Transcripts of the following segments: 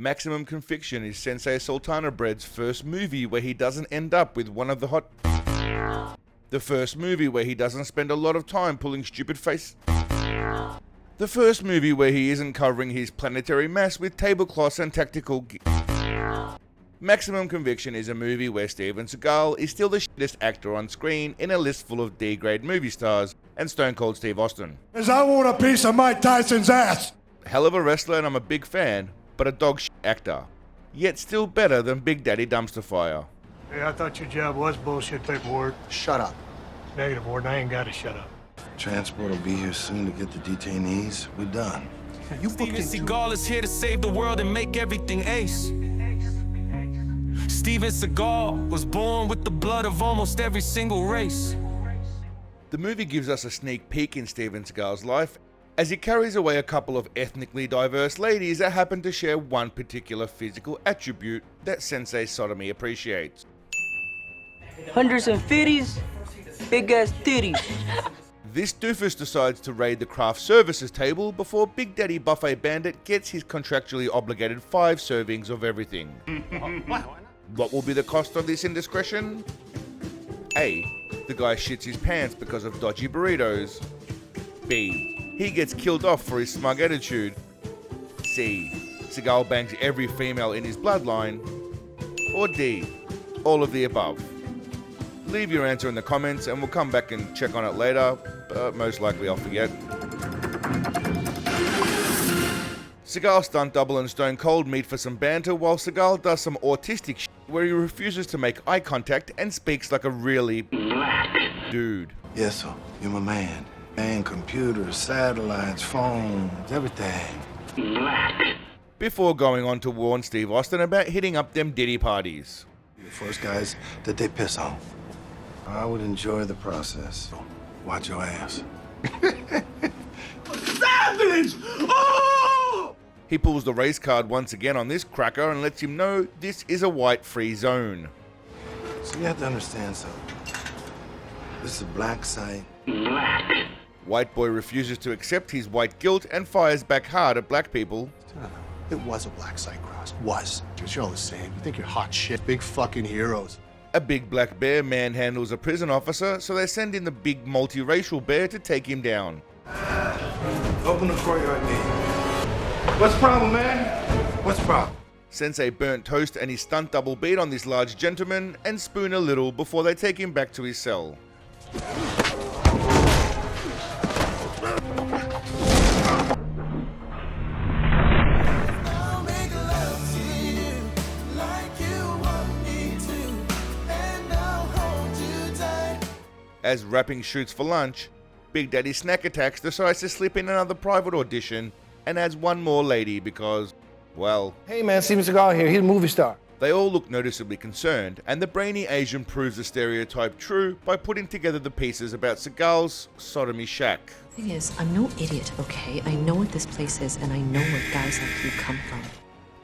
Maximum Conviction is Sensei Sultana Bread's first movie where he doesn't end up with one of the hot... The first movie where he doesn't spend a lot of time pulling stupid face... The first movie where he isn't covering his planetary mass with tablecloths and tactical... Maximum Conviction is a movie where Steven Seagal is still the shittest actor on screen in a list full of D-grade movie stars and Stone Cold Steve Austin. Cause I want a piece of Mike Tyson's ass! Hell of a wrestler and I'm a big fan, but a dog shit actor. Yet still better than Big Daddy Dumpster Fire. Hey, I thought your job was bullshit paperwork. Shut up. Negative, Warden. I ain't gotta shut up. Transport will be here soon to get the detainees. We're done. You Steven Seagal is here to save the world and make everything ace. Steven Seagal was born with the blood of almost every single race. The movie gives us a sneak peek in Steven Seagal's life as he carries away a couple of ethnically diverse ladies that happen to share one particular physical attribute that Sensei Sodomy appreciates. Hundreds and fifties, big ass titties. This doofus decides to raid the craft services table before Big Daddy Buffet Bandit gets his contractually obligated 5 servings of everything. What will be the cost of this indiscretion? A. The guy shits his pants because of dodgy burritos. B. He gets killed off for his smug attitude. C. Seagal bangs every female in his bloodline. Or D. All of the above. Leave your answer in the comments and we'll come back and check on it later, but most likely I'll forget. Seagal stunt double and Stone Cold meet for some banter while Seagal does some autistic shit where he refuses to make eye contact and speaks like a really dude. Yes, sir. You're my man. Man, computers, satellites, phones, everything. Before going on to warn Steve Austin about hitting up them Diddy parties. The first guys that they piss on. I would enjoy the process. Watch your ass. Savage! Oh! He pulls the race card once again on this cracker and lets him know this is a white-free zone. So you have to understand something. This is a black site. White boy refuses to accept his white guilt and fires back hard at black people. It was a black site, Cross. Was. But you're all the same. You think you're hot shit. Big fucking heroes. A big black bear manhandles a prison officer, so they send in the big multiracial bear to take him down. Open the courtyard gate. What's the problem, man? What's the problem? Sensei burnt toast and his stunt double beat on this large gentleman and spoon a little before they take him back to his cell. As Rapping shoots for lunch, Big Daddy Snack Attacks decides to slip in another private audition and adds one more lady because, well... Hey man, Steven Seagal here, he's a movie star. They all look noticeably concerned, and the brainy Asian proves the stereotype true by putting together the pieces about Seagal's sodomy shack. Thing is, I'm no idiot, okay? I know what this place is, and I know where guys like you come from.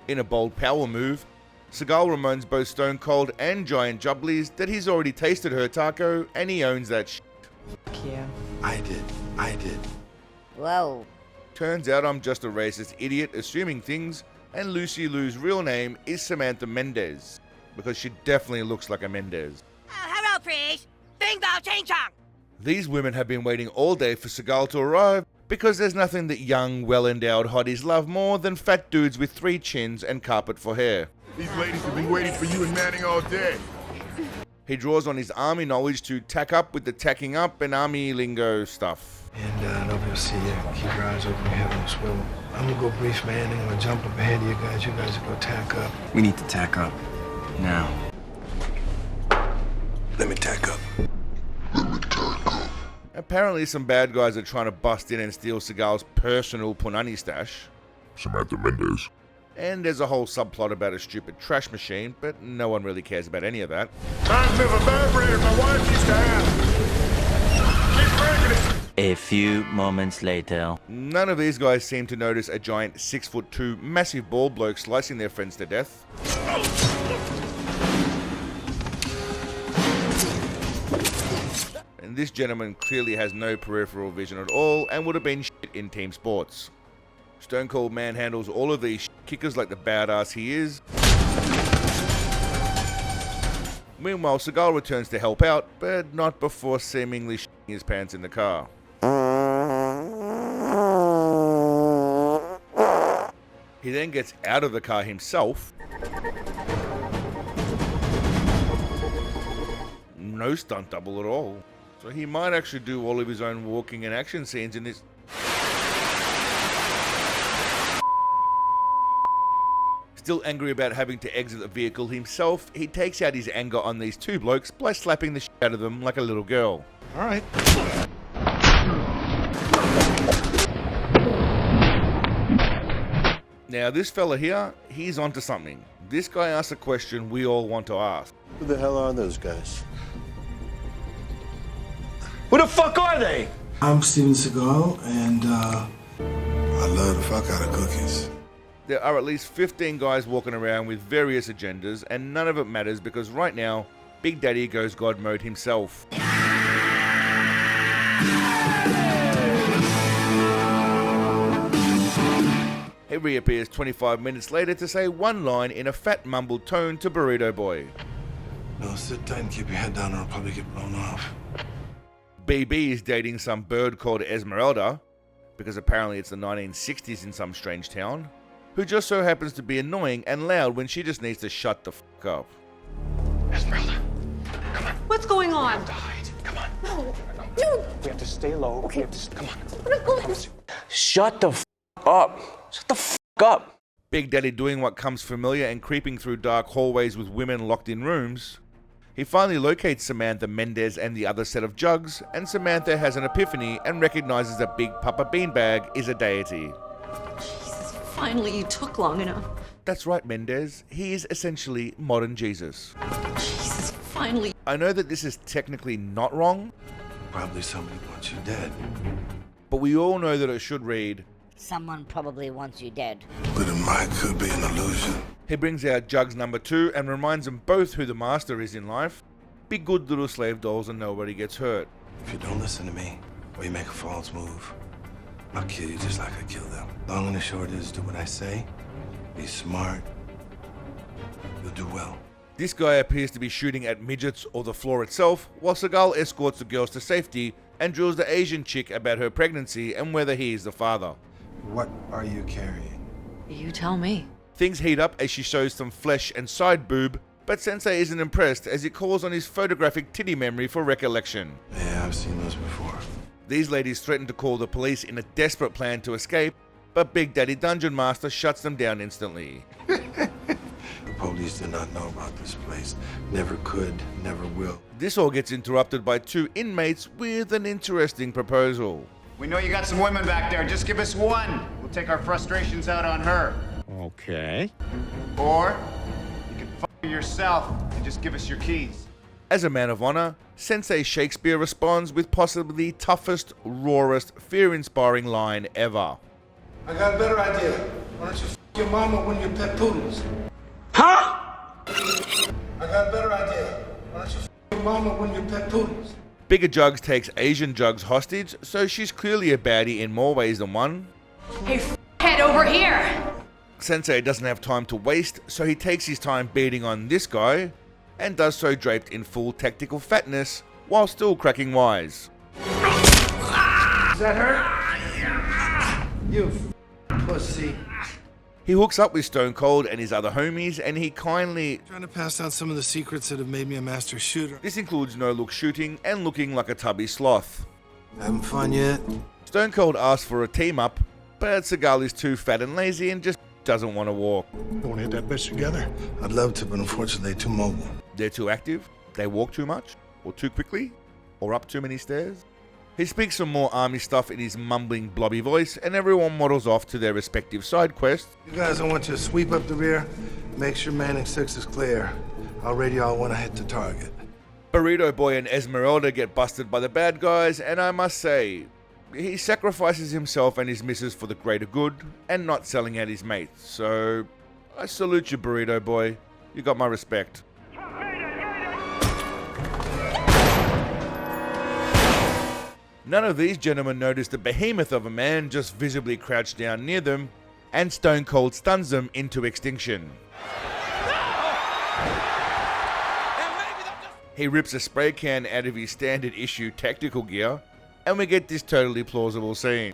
In a bold power move, Seagal reminds both Stone Cold and Giant Jubblies that he's already tasted her taco and he owns that shit. Yeah. I did. Whoa. Turns out I'm just a racist idiot assuming things, and Lucy Lou's real name is Samantha Mendes, because she definitely looks like a Mendes. Hello, please. Ding dong, ching chong. These women have been waiting all day for Seagal to arrive because there's nothing that young, well-endowed hotties love more than fat dudes with 3 chins and carpet for hair. These ladies have been waiting for you and Manning all day. He draws on his army knowledge to tack up with the tacking up and army lingo stuff. And nobody will see you. Keep your eyes open, your head on a swivel. I'm gonna go brief Manning, I'm gonna jump up ahead of you guys will go tack up. We need to tack up. Now. Let me tack up. Apparently some bad guys are trying to bust in and steal Seagal's personal punani stash. Samantha Mendes. And there's a whole subplot about a stupid trash machine, but no one really cares about any of that. Time's never vibrated. My wife used to have. Keep breaking it. A few moments later. None of these guys seem to notice a giant 6'2" massive bald bloke slicing their friends to death. And this gentleman clearly has no peripheral vision at all and would have been shit in team sports. Stone Cold manhandles all of these kickers like the badass he is. Meanwhile, Seagal returns to help out, but not before seemingly shitting his pants in the car. He then gets out of the car himself. No stunt double at all. So he might actually do all of his own walking and action scenes in this. Still angry about having to exit the vehicle himself, he takes out his anger on these two blokes by slapping the shit out of them like a little girl. All right. Now this fella here, he's onto something. This guy asks a question we all want to ask. Who the hell are those guys? Who the fuck are they? I'm Steven Seagal, and I love the fuck out of cookies. There are at least 15 guys walking around with various agendas, and none of it matters because right now, Big Daddy goes God mode himself. He reappears 25 minutes later to say one line in a fat mumbled tone to Burrito Boy. no, sit tight and keep your head down or I'll probably get blown off. BB is dating some bird called Esmeralda, because apparently it's the 1960s in some strange town, who just so happens to be annoying and loud when she just needs to shut the fuck up. Esmeralda, come on. What's going on? We have to hide. Come on. No. No. We have to stay low. Okay. We have to, come on. What is going on? Shut the f up. Shut the f up. Big Daddy doing what comes familiar and creeping through dark hallways with women locked in rooms. He finally locates Samantha Mendes and the other set of jugs, and Samantha has an epiphany and recognizes that Big Papa Beanbag is a deity. Jesus, finally, you took long enough. That's right, Mendes. He is essentially modern Jesus. Jesus, finally. I know that this is technically not wrong, Probably somebody wants you dead. but we all know that it should read, Someone probably wants you dead. But it might could be an illusion. He brings out Jugs number 2 and reminds them both who the master is in life. Be good little slave dolls and nobody gets hurt. If you don't listen to me, or you make a false move, I'll kill you just like I killed them. Long and the short is, do what I say, be smart, you'll do well. This guy appears to be shooting at midgets or the floor itself, while Seagal escorts the girls to safety and drills the Asian chick about her pregnancy and whether he is the father. What are you carrying? You tell me. Things heat up as she shows some flesh and side boob, but Sensei isn't impressed as he calls on his photographic titty memory for recollection. Yeah, I've seen those before. These ladies threaten to call the police in a desperate plan to escape, but Big Daddy Dungeon Master shuts them down instantly. The police do not know about this place. Never could, never will. This all gets interrupted by two inmates with an interesting proposal. We know you got some women back there. Just give us one. We'll take our frustrations out on her. Okay. Or you can fuck her yourself and just give us your keys. As a man of honor, Sensei Shakespeare responds with possibly the toughest, rawest, fear-inspiring line ever. I got a better idea. Why don't you f your mama when you pet poodles? Huh? I got a better idea. Why don't you f your mama when you pet poodles? Bigger Jugs takes Asian Jugs hostage, so she's clearly a baddie in more ways than one. Hey, head over here! Sensei doesn't have time to waste, so he takes his time beating on this guy, and does so draped in full tactical fatness, while still cracking wise. Does that hurt? You pussy. He hooks up with Stone Cold and his other homies, and he kindly... Trying to pass down some of the secrets that have made me a master shooter. This includes no-look shooting and looking like a tubby sloth. Having fun yet? Stone Cold asks for a team-up, but Seagal is too fat and lazy and just doesn't want to walk. You want to hit that bitch together? I'd love to, but unfortunately they're too mobile. They're too active, they walk too much, or too quickly, or up too many stairs. He speaks some more army stuff in his mumbling, blobby voice, and everyone waddles off to their respective side quests. You guys, I want you to sweep up the rear, make sure Manning 6 is clear. I'll radio out when I hit the target. Burrito Boy and Esmeralda get busted by the bad guys, and I must say, he sacrifices himself and his missus for the greater good, and not selling out his mates, so I salute you, Burrito Boy. You got my respect. None of these gentlemen notice the behemoth of a man just visibly crouched down near them, and Stone Cold stuns them into extinction. He rips a spray can out of his standard issue tactical gear, and we get this totally plausible scene.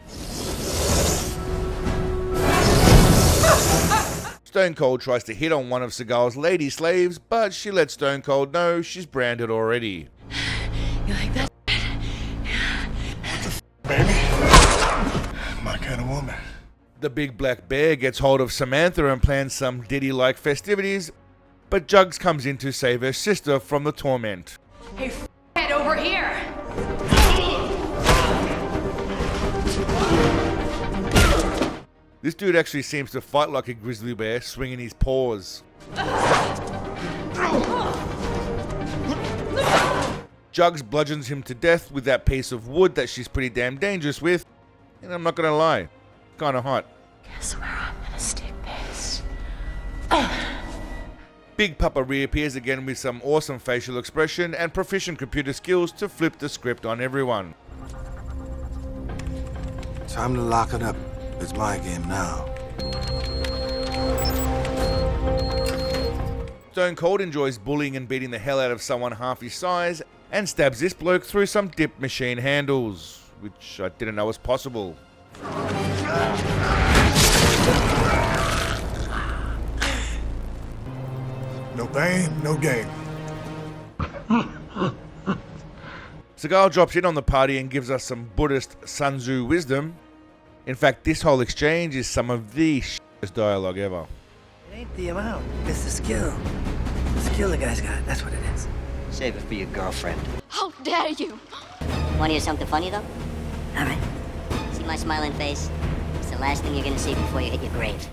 Stone Cold tries to hit on one of Seagal's lady slaves, but she lets Stone Cold know she's branded already. You like that? My kind of woman. The big black bear gets hold of Samantha and plans some Diddy-like festivities, but Jugs comes in to save her sister from the torment. Hey, head over here! This dude actually seems to fight like a grizzly bear, swinging his paws. Jugs bludgeons him to death with that piece of wood that she's pretty damn dangerous with, and I'm not gonna lie, kinda hot. Guess where I'm gonna stick this? Big Papa reappears again with some awesome facial expression and proficient computer skills to flip the script on everyone. Time to lock it up. It's my game now. Stone Cold enjoys bullying and beating the hell out of someone half his size, and stabs this bloke through some dip machine handles, which I didn't know was possible. No pain, no gain. Seagal drops in on the party and gives us some Buddhist Sun Tzu wisdom. In fact, this whole exchange is some of the shittest dialogue ever. It ain't the amount, it's the skill. The skill the guy's got, that's what it is. Save it for your girlfriend. How dare you! Want to hear something funny, though? All right. See my smiling face? It's the last thing you're gonna see before you hit your grave.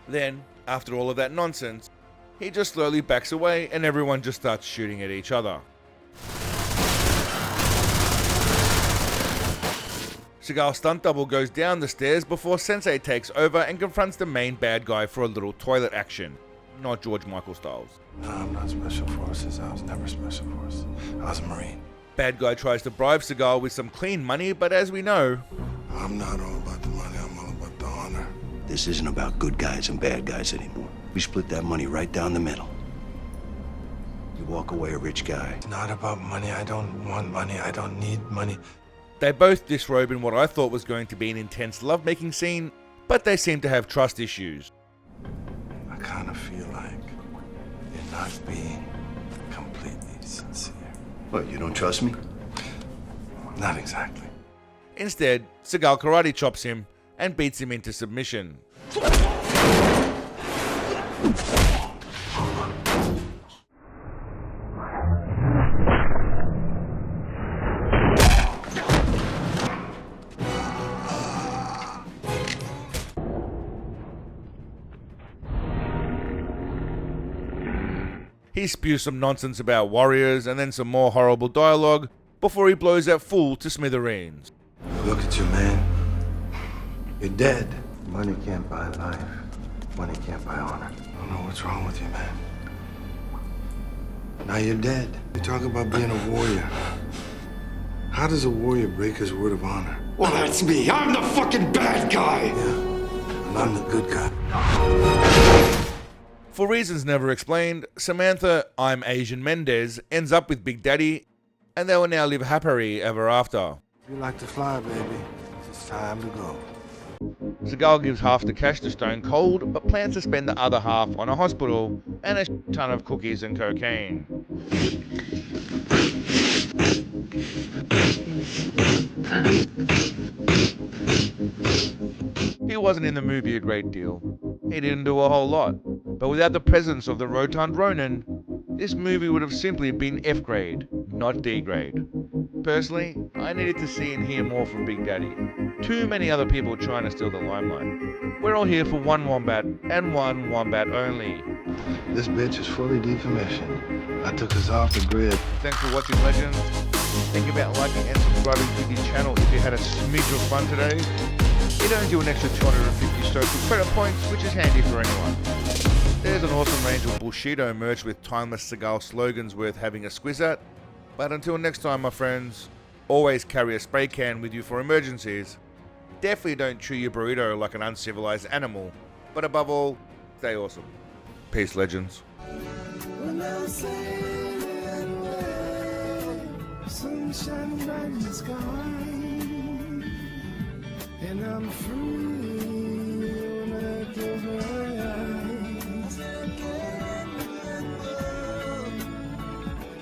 Then, after all of that nonsense, he just slowly backs away and everyone just starts shooting at each other. Seagal's stunt double goes down the stairs before Sensei takes over and confronts the main bad guy for a little toilet action. Not George Michael Styles. No, I'm not Special Forces. I was never Special Forces. I was a Marine. Bad guy tries to bribe Seagal with some clean money, but as we know, I'm not all about the money, I'm all about the honor. This isn't about good guys and bad guys anymore. We split that money right down the middle. You walk away a rich guy. It's not about money. I don't want money. I don't need money. they both disrobe in what I thought was going to be an intense lovemaking scene, but they seem to have trust issues. I kind of feel like you're not being completely sincere. What, you don't trust me? Not exactly. Instead, Seagal karate chops him and beats him into submission. He spews some nonsense about warriors and then some more horrible dialogue before he blows that fool to smithereens. Look at you, man. You're dead. Money can't buy life. Money can't buy honor. I don't know what's wrong with you, man. Now you're dead. You talk about being a warrior. How does a warrior break his word of honor? Well, that's me. I'm the fucking bad guy. Yeah, and I'm the good guy. For reasons never explained, Samantha, I'm Asian Mendes, ends up with Big Daddy, and they will now live happily ever after. If you like to fly, baby, it's time to go. Seagal gives half the cash to Stone Cold, but plans to spend the other half on a hospital and a ton of cookies and cocaine. He wasn't in the movie a great deal. He didn't do a whole lot. But without the presence of the rotund Ronin, this movie would have simply been F grade, not D grade. Personally, I needed to see and hear more from Big Daddy. Too many other people trying to steal the limelight. We're all here for one wombat, and one wombat only. This bitch is fully decommissioned. I took us off the grid. Thanks for watching, Legends. Think about liking and subscribing to the channel if you had a smidge of fun today. It earns you an extra 250 social credit points, which is handy for anyone. There's an awesome range of Bushido merch with timeless Seagal slogans worth having a squiz at. But until next time, my friends, Always carry a spray can with you for emergencies. Definitely don't chew your burrito like an uncivilized animal. But above all, stay awesome. Peace, legends. Sunshine bright in the sky, and I'm free when I close my eyes.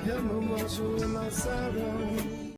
Help me wash away my sorrow.